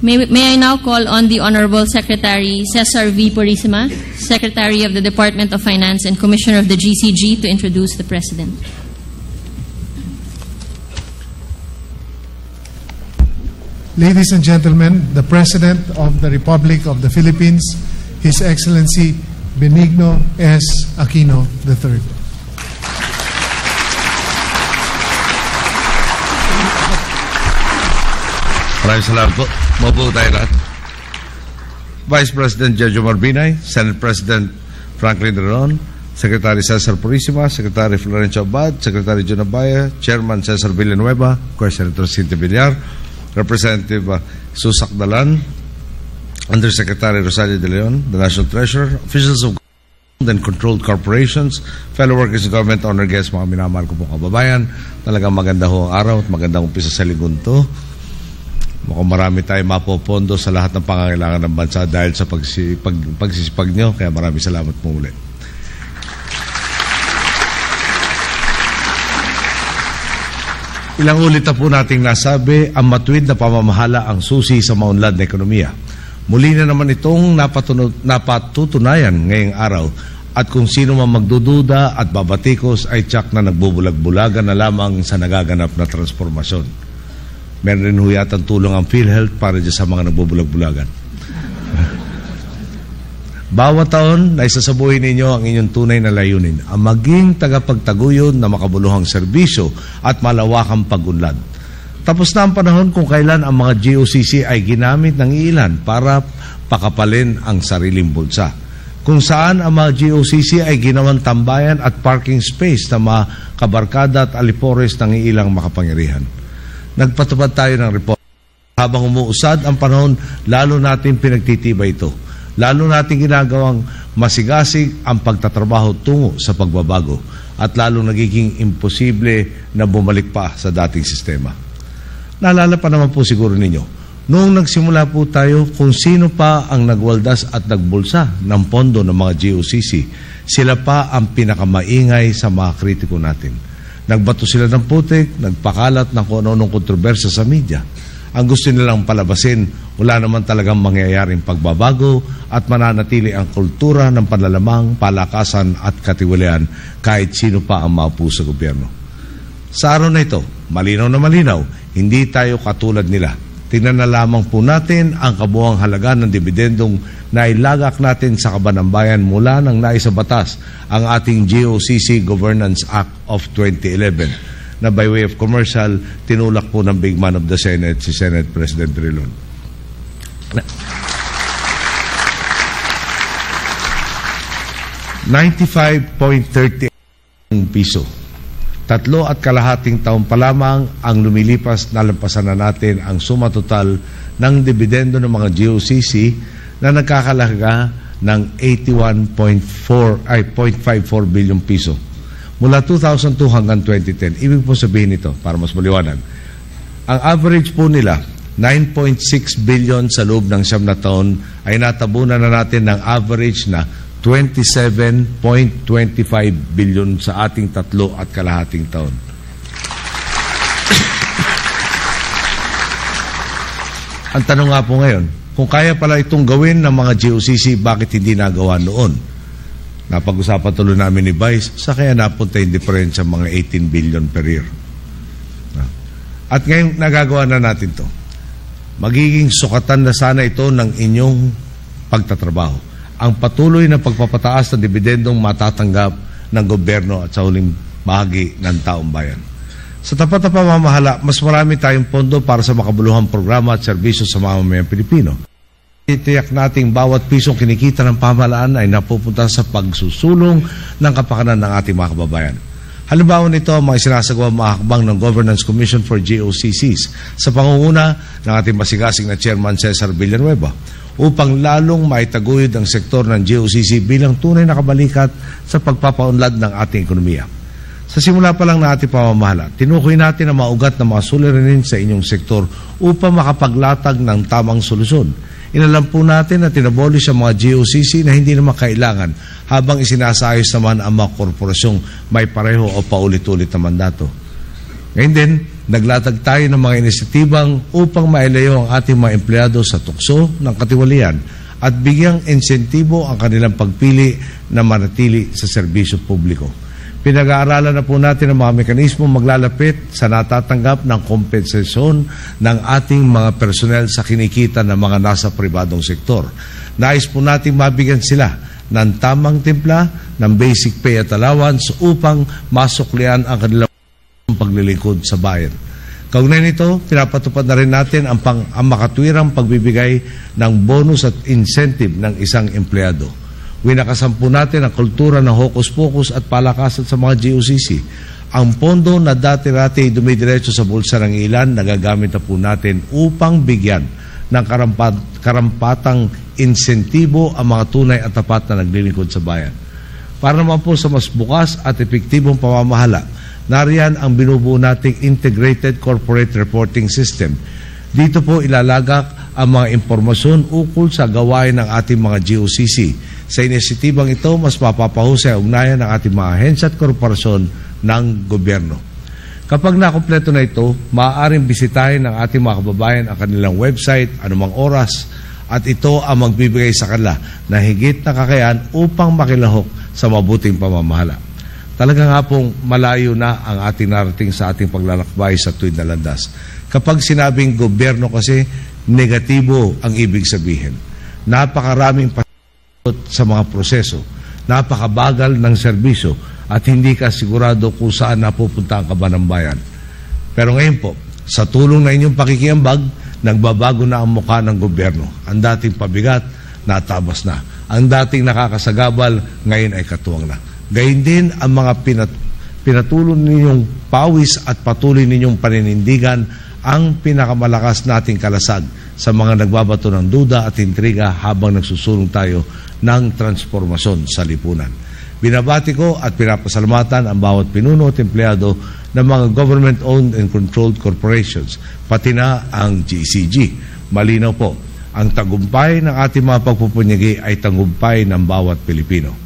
May I now call on the Honorable Secretary Cesar V. Purisima, Secretary of the Department of Finance and Commissioner of the GCG, to introduce the President. Ladies and gentlemen, the President of the Republic of the Philippines, His Excellency Benigno S. Aquino III. Maraming salamat po. Mabuo tayo lahat. Vice President Jojo Marbinay, Senate President Franklin Drilon, Secretary Cesar Purisima, Secretary Florencio Abad, Secretary John Abaya, Chairman Cesar Villanueva, Senator Cynthia Villar, Representative Susak Dalan, Undersecretary Rosario De Leon, the National Treasurer, officials of and controlled corporations, fellow workers in government, honor guests, mga minamahal ko po kababayan. Talagang maganda ho ang araw at magandang umpisa sa linggon to. Mukhang marami tayo mapopondo sa lahat ng pangangailangan ng bansa dahil sa pagsisipag nyo. Kaya maraming salamat po ulit. Ilang ulit na po nating nasabi, ang matuwid na pamamahala ang susi sa maunlad na ekonomiya. Muli na naman itong napatutunayan ngayong araw. At kung sino man magdududa at babatikos ay tiyak na nagbubulag-bulagan na lamang sa nagaganap na transformasyon. Meron rin ho yatang tulong ang PhilHealth para dyan sa mga nagbubulag-bulagan. Bawat taon na isasabuhin ninyo ang inyong tunay na layunin, ang maging tagapagtaguyod na makabuluhang serbisyo at malawakang pagunlad. Tapos na ang panahon kung kailan ang mga GOCC ay ginamit ng ilan para pakapalin ang sariling bulsa. Kung saan ang mga GOCC ay ginawang tambayan at parking space na mga kabarkada at alipores ng ilang makapangyarihan. Nagpatupad tayo ng report. Habang umuusad ang panahon, lalo natin pinagtitibay ito. Lalo natin ginagawang masigasig ang pagtatrabaho tungo sa pagbabago at lalo nagiging imposible na bumalik pa sa dating sistema. Naalala pa naman po siguro ninyo, noong nagsimula po tayo kung sino pa ang nagwaldas at nagbulsa ng pondo ng mga GOCC, sila pa ang pinakamaingay sa mga kritiko natin. Nagbato sila ng putik, nagpakalat ng kung ano-anong kontrobersya sa media. Ang gusto nilang palabasin, wala naman talagang mangyayaring pagbabago at mananatili ang kultura ng panlalamang, palakasan at katiwalian kahit sino pa ang maupo sa gobyerno. Sa araw na ito, malinaw na malinaw, hindi tayo katulad nila. Tingnan na lamang po natin ang kabuuang halaga ng dibidendong nailagak natin sa kaban ng bayan mula nang naisabatas ang ating GOCC Governance Act of 2011 na by way of commercial, tinulak po ng big man of the Senate, si Senate President Drilon. 95.30 piso. 3.5 taon pa lamang ang lumilipas, nalampasan na natin ang suma total ng dividendo ng mga GOCC na nagkakalaga ng 81.54 billion piso. Mula 2002 hanggang 2010. Ibig po sabihin ito, para mas maliwanag. Ang average po nila, 9.6 billion sa loob ng 9 na taon, ay natabunan na natin ng average na 27.25 billion sa ating 3.5 taon. Ang tanong nga po ngayon, kung kaya pala itong gawin ng mga GOCC, bakit hindi nagawa noon? Napag-usapan tuloy namin ni Vice, sa kaya napunta yung difference sa mga 18 billion per year. At ngayon, nagagawa na natin to. Magiging sukatan na sana ito ng inyong pagtatrabaho. Ang patuloy na pagpapataas ng dibidendong matatanggap ng gobyerno at sa huling bahagi ng taong bayan. Sa tapat na pamamahala, mas marami tayong pondo para sa makabuluhang programa at serbisyo sa mamamayang Pilipino. Itiyak nating bawat pisong kinikita ng pamahalaan ay napupunta sa pagsusulong ng kapakanan ng ating mga kababayan. Halimbawa nito ang mga sinasagawa mga hakbang ng Governance Commission for GOCCs sa pangunguna ng ating masigasig na Chairman Cesar Villanueva upang lalong maitaguyod ang sektor ng GOCC bilang tunay na kabalikat sa pagpapaunlad ng ating ekonomiya. Sa simula pa lang na ating pamamahala, tinukoy natin ang maugat na mga suliranin sa inyong sektor upang makapaglatag ng tamang solusyon. Inalam po natin na tinabolish ang mga GOCC na hindi naman kailangan habang isinasayos naman ang mga korporasyong may pareho o paulit-ulit na mandato. Ngayon din, Naglatag tayo ng mga inisyatibang upang mailayo ang ating mga empleyado sa tukso ng katiwalian at bigyang insentibo ang kanilang pagpili na manatili sa serbisyo publiko. Pinag-aaralan na po natin ang mga mekanismo maglalapit sa natatanggap ng kompensasyon ng ating mga personel sa kinikita ng mga nasa pribadong sektor. Nais po natin mabigyan sila ng tamang timpla ng basic pay at allowance upang masuklian ang kanilang paglilingkod sa bayan. Kaugnay nito, pinapatupad na rin natin ang makatwirang pagbibigay ng bonus at incentive ng isang empleyado. Winakasampu natin ang kultura ng hokus-pokus at palakasan sa mga GOCC. Ang pondo na dati-rati dumidiretso sa bulsa ng ilan, nagagamit na po natin upang bigyan ng karampatang insentibo ang mga tunay at tapat na naglilingkod sa bayan. Para naman po sa mas bukas at epektibong pamamahala, nariyan ang binubuo nating Integrated Corporate Reporting System. Dito po ilalagak ang mga impormasyon ukol sa gawain ng ating mga GOCC. Sa inisitibang ito, mas mapapahusay ang ugnayan ng ating mga ahensya at korporasyon ng gobyerno. Kapag nakumpleto na ito, maaaring bisitahin ng ating mga kababayan ang kanilang website anumang oras at ito ang magbibigay sa kanila na higit na kakayahan upang makilahok sa mabuting pamamahala. Talaga nga pong malayo na ang ating narating sa ating paglalakbay sa tuwid na landas. Kapag sinabing gobyerno kasi, negatibo ang ibig sabihin. Napakaraming sa mga proseso, napakabagal ng serbisyo at hindi ka sigurado kung saan napupunta ang kaban ng bayan. Pero ngayon po, sa tulong na inyong pakikiambag, nagbabago na ang mukha ng gobyerno. Ang dating pabigat, natabas na. Ang dating nakakasagabal, ngayon ay katuwang na. Gayun din ang mga pinatulong ninyong pawis at patuloy ninyong paninindigan ang pinakamalakas nating kalasag sa mga nagbabato ng duda at intriga habang nagsusulong tayo ng transformasyon sa lipunan. Binabati ko at pinapasalamatan ang bawat pinuno at empleyado ng mga government-owned and controlled corporations, pati na ang GCG. Malinaw po, ang tagumpay ng ating mga pagpupunyagi ay tagumpay ng bawat Pilipino.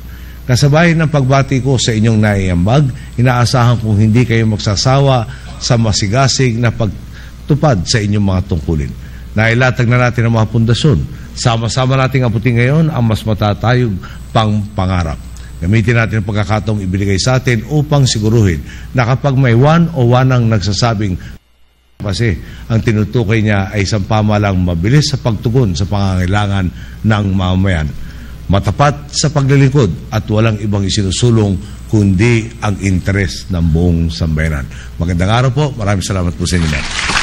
Kasabay ng pagbati ko sa inyong naiambag, inaasahan kong hindi kayo magsasawa sa masigasig na pagtupad sa inyong mga tungkulin. Nailatag na natin ang mga pundasyon. Sama-sama nating abutin ngayon ang mas matatayog pang pangarap. Gamitin natin ang pagkakataong ibigay sa atin upang siguruhin na kapag may one o wanang nagsasabing kasi ang tinutukoy niya ay isang pamahalang mabilis sa pagtugon sa pangangailangan ng mamamayan. Matapat sa paglilingkod at walang ibang isinusulong kundi ang interes ng buong sambayanan. Magandang araw po. Maraming salamat po sa inyo.